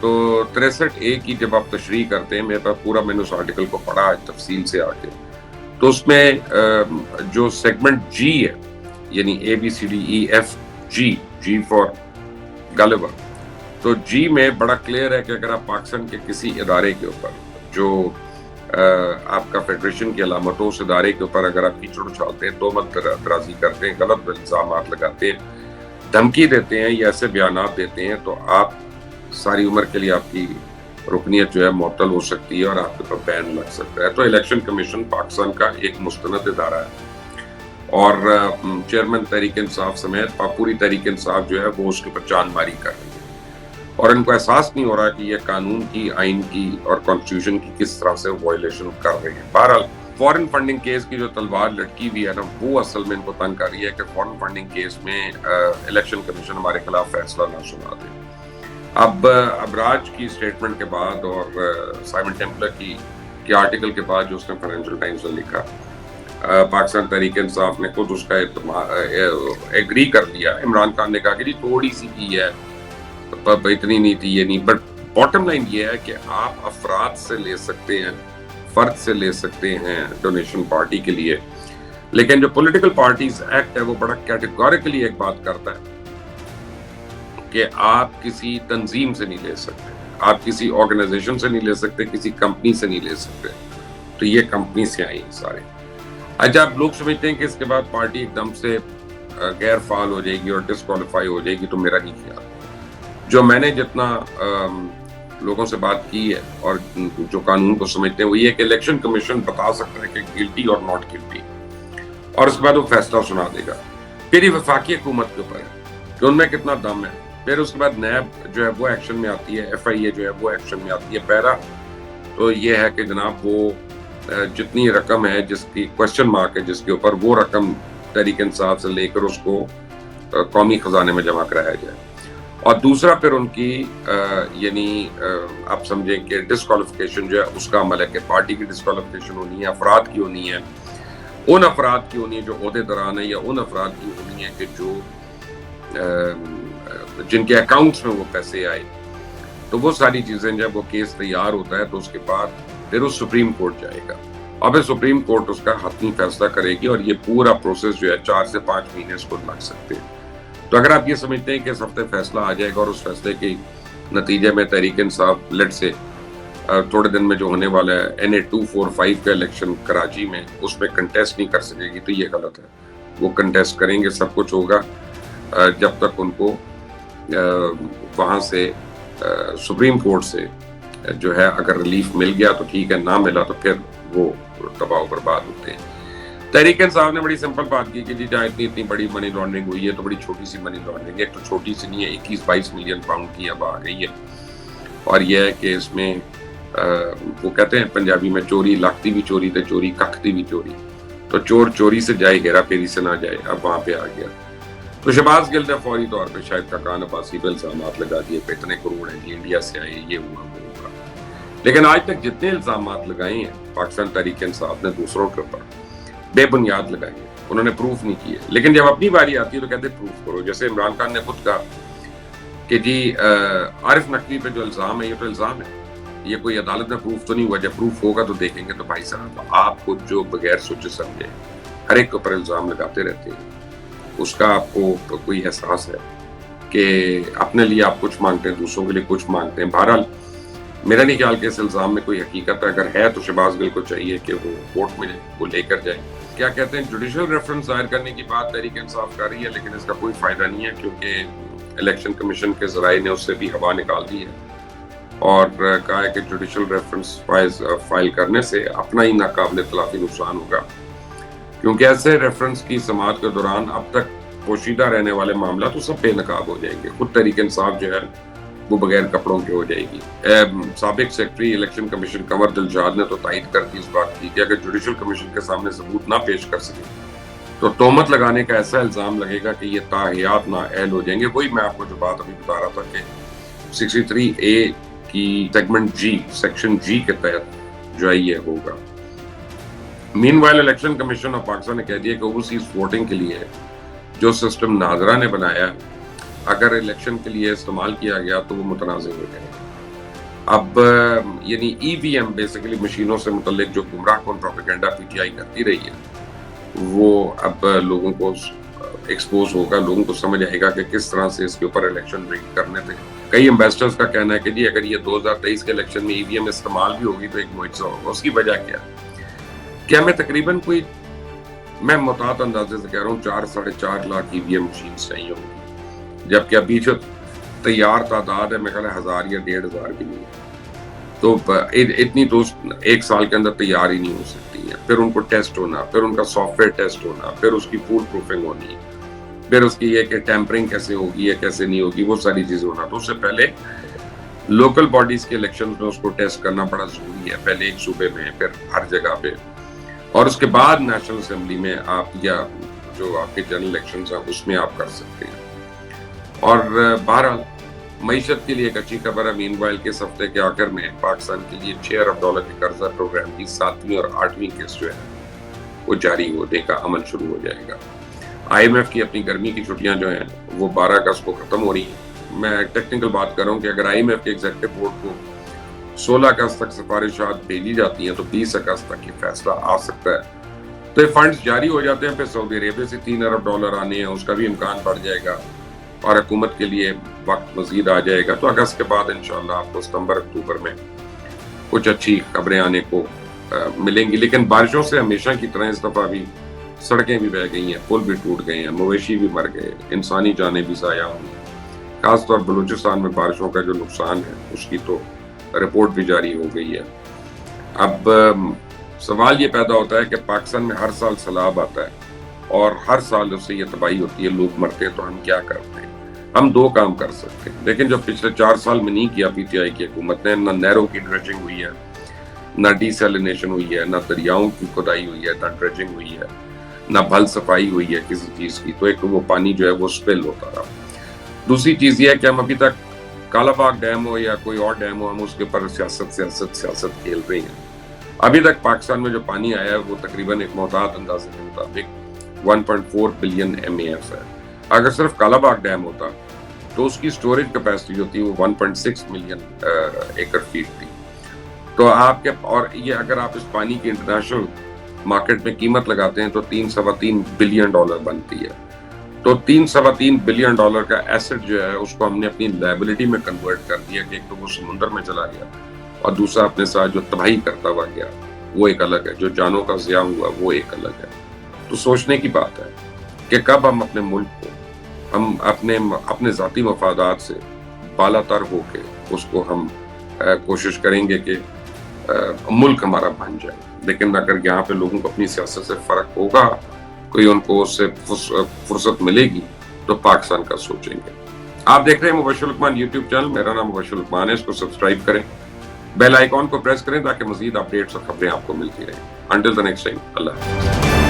تو 63A کی جب آپ تشریح کرتے ہیں، میرے پاس پورا میں نے اس آرٹیکل کو پڑھا تفصیل سے آ کے، تو اس میں جو سیگمنٹ جی ہے، یعنی ABCDEFG، جی فار غالبا، تو جی میں بڑا کلیئر ہے کہ اگر آپ پاکستان کے کسی ادارے کے اوپر جو آپ کا فیڈریشن کی علامت ہو، اس ادارے کے اوپر اگر آپ کیچڑ اچھالتے ہیں، تہمت درازی کرتے ہیں، غلط الزامات لگاتے ہیں، دھمکی دیتے ہیں یا ایسے بیانات دیتے ہیں، تو آپ ساری عمر کے لیے آپ کی رکنیت جو ہے معطل ہو سکتی ہے اور آپ کے اوپر بین لگ سکتا ہے۔ تو الیکشن کمیشن پاکستان کا ایک مستند ادارہ ہے، اور چیئرمین تحریک انصاف سمیت پوری تحریک انصاف جو ہے وہ اس کے اوپر جان ماری کر رہی ہے، اور ان کو احساس نہیں ہو رہا کہ یہ قانون کی، آئین کی اور کانسٹیٹیوشن کی کس طرح سے وائلیشن کر رہے ہیں۔ بہرحال فورن فنڈنگ کیس کی جو تلوار لٹکی ہوئی ہے نا، وہ اصل میں ان کو تنگ کر رہی ہے کہ فورن فنڈنگ کیس میں الیکشن کمیشن ہمارے خلاف فیصلہ نہ سنا دے۔ اب ابراج کی سٹیٹمنٹ کے بعد اور سائمن ٹیمپلر کی آرٹیکل کے بعد جو اس نے فائنینشل ٹائمز میں لکھا، پاکستان تحریک انصاف نے خود اس کا ایگری کر لیا۔ عمران خان نے کہا کہ جی تھوڑی سی کی ہے، اتنی نہیں تھی، یہ نہیں، بٹ باٹم لائن یہ ہے کہ آپ افراد سے لے سکتے ہیں، فرد سے لے سکتے ہیں ڈونیشن پارٹی کے لیے، لیکن جو پولیٹیکل پارٹیز ایکٹ ہے وہ بڑا کیٹیگوریکلی ایک بات کرتا ہے کہ آپ کسی تنظیم سے نہیں لے سکتے، آپ کسی آرگنائزیشن سے نہیں لے سکتے، کسی کمپنی سے نہیں لے سکتے۔ تو یہ کمپنی سے آئی سارے۔ اچھا، اب لوگ سمجھتے ہیں کہ اس کے بعد پارٹی ایک دم سے غیر فعال ہو جائے گی اور ڈسکوالیفائی ہو جائے گی، تو میرا نہیں خیال۔ جو میں نے جتنا لوگوں سے بات کی ہے اور جو قانون کو سمجھتے ہیں وہ یہ کہ الیکشن کمیشن بتا سکتا ہے کہ گلٹی اور ناٹ گلٹی، اور اس کے بعد وہ فیصلہ سنا دے گا۔ پھر یہ وفاقی حکومت کے اوپر ہے کہ ان میں کتنا دم ہے۔ پھر اس کے بعد نیب جو ہے وہ ایکشن میں آتی ہے، FIA جو ہے وہ ایکشن میں آتی ہے۔ پہلا تو یہ ہے کہ جناب وہ جتنی رقم ہے جس کی کوشچن مارک ہے جس کے اوپر، وہ رقم تحریک انصاف سے لے کر اس کو قومی خزانے میں جمع کرایا جائے، اور دوسرا پھر ان کی یعنی آپ سمجھیں کہ ڈسکوالیفیکیشن جو ہے اس کا عمل ہے کہ پارٹی کی ڈسکوالیفیکیشن ہونی ہے، افراد کی ہونی ہے، ان افراد کی ہونی ہے جو عہدے داران ہیں، یا ان افراد کی ہونی ہے کہ جو جن کے اکاؤنٹس میں وہ پیسے آئے۔ تو وہ ساری چیزیں جب وہ کیس تیار ہوتا ہے تو اس کے بعد پھر وہ سپریم کورٹ جائے گا، اور پھر سپریم کورٹ اس کا حتمی فیصلہ کرے گی، اور یہ پورا پروسیس جو ہے 4 سے 5 مہینے اس کو لگ سکتے ہیں۔ تو اگر آپ یہ سمجھتے ہیں کہ اس ہفتے فیصلہ آ جائے گا اور اس فیصلے کے نتیجے میں تحریک انصاف لیٹ سے تھوڑے دن میں جو ہونے والا ہے NA 245 کا الیکشن کراچی میں، اس میں کنٹیسٹ نہیں کر سکے گی، تو یہ غلط ہے۔ وہ کنٹیسٹ کریں گے، سب کچھ ہوگا، جب تک ان کو وہاں سے سپریم کورٹ سے جو ہے اگر ریلیف مل گیا تو ٹھیک ہے، نہ ملا تو پھر وہ تباہ و برباد ہوتے ہیں۔ تحریک انصاف نے بڑی سمپل بات کی کہ جی جہاں اتنی بڑی منی لانڈرنگ ہوئی ہے تو بڑی چھوٹی سی منی لانڈرنگ، ایک تو چھوٹی سی نہیں ہے، 21-22 ملین پاؤنڈ کی اب آ گئی ہے، اور یہ ہے کہ اس میں وہ کہتے ہیں پنجابی میں چوری لکھتی بھی چوری تے چوری ککھتی بھی چوری، تو چور چوری سے جائے ہیرا پھیری سے نہ جائے، اب وہاں پہ آ گیا۔ تو شہباز گل نے فوری طور پہ شاید ککان عباسی پہ الزامات لگا دیے کہ اتنے کروڑ ہیں جی، انڈیا سے آئے، یہ ہوا وہ ہوا، لیکن آج تک جتنے الزامات لگائے ہیں پاکستان تحریک انصاف نے دوسروں کے اوپر بے بنیاد لگائی ہے، انہوں نے پروف نہیں کیے، لیکن جب اپنی باری آتی ہے تو کہتے پروف کرو۔ جیسے عمران خان نے خود کہا کہ جی عارف نقوی پہ جو الزام ہے یہ تو الزام ہے، یہ کوئی عدالت میں پروف تو نہیں ہوا، جب پروف ہوگا تو دیکھیں گے۔ تو بھائی صاحب آپ کو جو بغیر سوچے سمجھے ہر ایک کے اوپر الزام لگاتے رہتے ہیں، اس کا آپ کو کوئی احساس ہے کہ اپنے لیے آپ کچھ مانگتے ہیں، دوسروں کے لیے کچھ مانگتے ہیں؟ بہرحال میرا نہیں خیال کہ اس الزام میں کوئی حقیقت ہے، اگر ہے تو شہباز گل کو چاہیے کہ وہ کورٹ میں وہ لے کر جائے۔ کیا کہتے ہیں، جوڈیشل ریفرنس ظاہر کرنے کی بات تحریک انصاف کر رہی ہے، لیکن اس کا کوئی فائدہ نہیں ہے، کیونکہ الیکشن کمیشن کے ذرائع نے اس سے بھی ہوا نکال دی ہے اور کہا ہے کہ جوڈیشل ریفرنس فائل کرنے سے اپنا ہی ناقابل تلافی نقصان ہوگا، کیونکہ ایسے ریفرنس کی سماعت کے دوران اب تک پوشیدہ رہنے والے معاملات تو سب بے نقاب ہو جائیں گے، خود تحریک انصاف جو ہے وہ بغیر کپڑوں کے ہو جائے گی۔ سابق secretary election commission Qamar Dilshad نے تو تائید کر دی اس بات کی کہ اگر جوڈیشل کمیشن کے سامنے ثبوت نہ پیش کر سکے تو تہمت لگانے کا ایسا الزام لگے گا کہ یہ تاحیات نااہل ہو جائیں گے۔ وہی میں آپ کو جو بات ابھی بتا رہا تھا کہ 63A کی سیگمنٹ جی، سیکشن جی کے تحت جو ہے یہ ہوگا۔ Meanwhile election commission of Pakistan نے کہہ دیا کہ اوورسیز ووٹنگ کے لیے جو سسٹم ناظرہ نے بنایا اگر الیکشن کے لیے استعمال کیا گیا تو وہ متنازع ہو جائے گا۔ اب یعنی ای وی ایم بیسیکلی مشینوں سے متعلق جو گمراہ کن پروپیگنڈا پی ٹی آئی کرتی رہی ہے وہ اب لوگوں کو ایکسپوز ہوگا، لوگوں کو سمجھ آئے گا کہ کس طرح سے اس کے اوپر الیکشن ریگ کرنے تھے۔ کئی انویسٹرز کا کہنا ہے کہ جی اگر یہ 2023 کے الیکشن میں ای وی ایم استعمال بھی ہوگی تو ایک معجزہ ہوگا۔ اس کی وجہ کیا ہمیں تقریباً میں محتاط اندازے سے کہہ رہا ہوں 4-4.5 لاکھ ای وی ایم مشینز چاہیے ہوگی، جبکہ ابھی جو تیار تعداد ہے میرے خیال ہے 1000 یا 1500 کی نہیں ہے، تو اتنی تو ایک سال کے اندر تیار ہی نہیں ہو سکتی ہیں۔ پھر ان کو ٹیسٹ ہونا، پھر ان کا سافٹ ویئر ٹیسٹ ہونا، پھر اس کی فول پروفنگ ہونی، پھر اس کی یہ کہ ٹیمپرنگ کیسے ہوگی یا کیسے نہیں ہوگی، وہ ساری چیزیں ہونا۔ تو اس سے پہلے لوکل باڈیز کے الیکشن میں اس کو ٹیسٹ کرنا بڑا ضروری ہے، پہلے ایک صوبے میں پھر ہر جگہ پہ، اور اس کے بعد نیشنل اسمبلی میں آپ یا جو آپ کے جنرل الیکشنز ہیں اس میں آپ کر سکتے ہیں۔ اور بہرحال معیشت کے لیے ایک اچھی خبر ہے، مین وائل کے اس ہفتے کے آخر میں پاکستان کے لیے $6 ارب کے قرضہ پروگرام کی 7ویں اور 8ویں قسط جو ہے وہ جاری ہونے کا عمل شروع ہو جائے گا۔ آئی ایم ایف کی اپنی گرمی کی چھٹیاں جو ہیں وہ 12 اگست کو ختم ہو رہی ہیں۔ میں ٹیکنیکل بات کر رہا ہوں کہ اگر آئی ایم ایف کے ایگزیکٹو بورڈ کو 16 اگست تک سفارشات بھیجی جاتی ہیں تو 20 اگست تک یہ فیصلہ آ سکتا ہے، تو یہ فنڈز جاری ہو جاتے ہیں۔ پھر سعودی عربیہ سے $3 ارب آنے ہیں، اس کا بھی امکان بڑھ جائے گا اور حکومت کے لیے وقت مزید آ جائے گا۔ تو اگست کے بعد انشاءاللہ آپ کو ستمبر اکتوبر میں کچھ اچھی خبریں آنے کو ملیں گی۔ لیکن بارشوں سے ہمیشہ کی طرح اس دفعہ بھی سڑکیں بھی بہہ گئی ہیں، پل بھی ٹوٹ گئے ہیں، مویشی بھی مر گئے، انسانی جانیں بھی ضائع ہوئی۔ خاص طور بلوچستان میں بارشوں کا جو نقصان ہے اس کی تو رپورٹ بھی جاری ہو گئی ہے۔ اب سوال یہ پیدا ہوتا ہے کہ پاکستان میں ہر سال سیلاب آتا ہے اور ہر سال اس سے یہ تباہی ہوتی ہے، لوگ مرتے ہیں، تو ہم کیا کرتے ہیں؟ ہم 2 کام کر سکتے ہیں، لیکن جو پچھلے 4 سال میں نہیں کیا پی ٹی آئی کی حکومت نے، نہ نہروں کی ڈریجنگ ہوئی ہے، نہ ڈی سیلینیشن ہوئی ہے، نہ دریاؤں کی کھدائی ہوئی ہے، نہ ڈریجنگ ہوئی ہے، نہ بھل صفائی ہوئی ہے کسی چیز کی، تو ایک تو وہ پانی جو ہے وہ سپل ہوتا رہا۔ دوسری چیز یہ ہے کہ ہم ابھی تک کالا باغ ڈیم ہو یا کوئی اور ڈیم ہو، ہم اس کے اوپر سیاست کھیل رہے ہیں۔ ابھی تک پاکستان میں جو پانی آیا ہے وہ تقریباً ایک محتاط اندازے کے مطابق 1.4 بلین MAF ہے۔ اگر صرف کالا باغ ڈیم ہوتا تو اس کی سٹوریج کیپیسٹی ہوتی ہے وہ 1.6 ملین ایکڑ فیٹ تھی۔ تو آپ کے اور یہ اگر آپ اس پانی کی انٹرنیشنل مارکیٹ میں قیمت لگاتے ہیں تو $3.25 بلین بنتی ہے۔ تو $3.25 بلین کا ایسٹ جو ہے اس کو ہم نے اپنی لائبلٹی میں کنورٹ کر دیا کہ ایک تو وہ سمندر میں چلا گیا اور دوسرا اپنے ساتھ جو تباہی کرتا ہوا گیا وہ ایک الگ ہے، جو جانوں کا ضیاع ہوا وہ ایک الگ ہے۔ تو سوچنے کی بات ہے کہ کب ہم اپنے ملک کو ہم اپنے ذاتی مفادات سے بالا تر ہو کے اس کو ہم کوشش کریں گے کہ ملک ہمارا بن جائے، لیکن اگر یہاں پہ لوگوں کو اپنی سیاست سے فرق ہوگا، کوئی ان کو اس سے فرصت ملے گی تو پاکستان کا سوچیں گے۔ آپ دیکھ رہے ہیں مبشر لقمان یوٹیوب چینل، میرا نام مبشر لقمان ہے، اس کو سبسکرائب کریں، بیل آئیکن کو پریس کریں تاکہ مزید اپڈیٹس اور خبریں آپ کو ملتی رہیں۔ انٹل دی نیکسٹ ٹائم، اللہ حافظ۔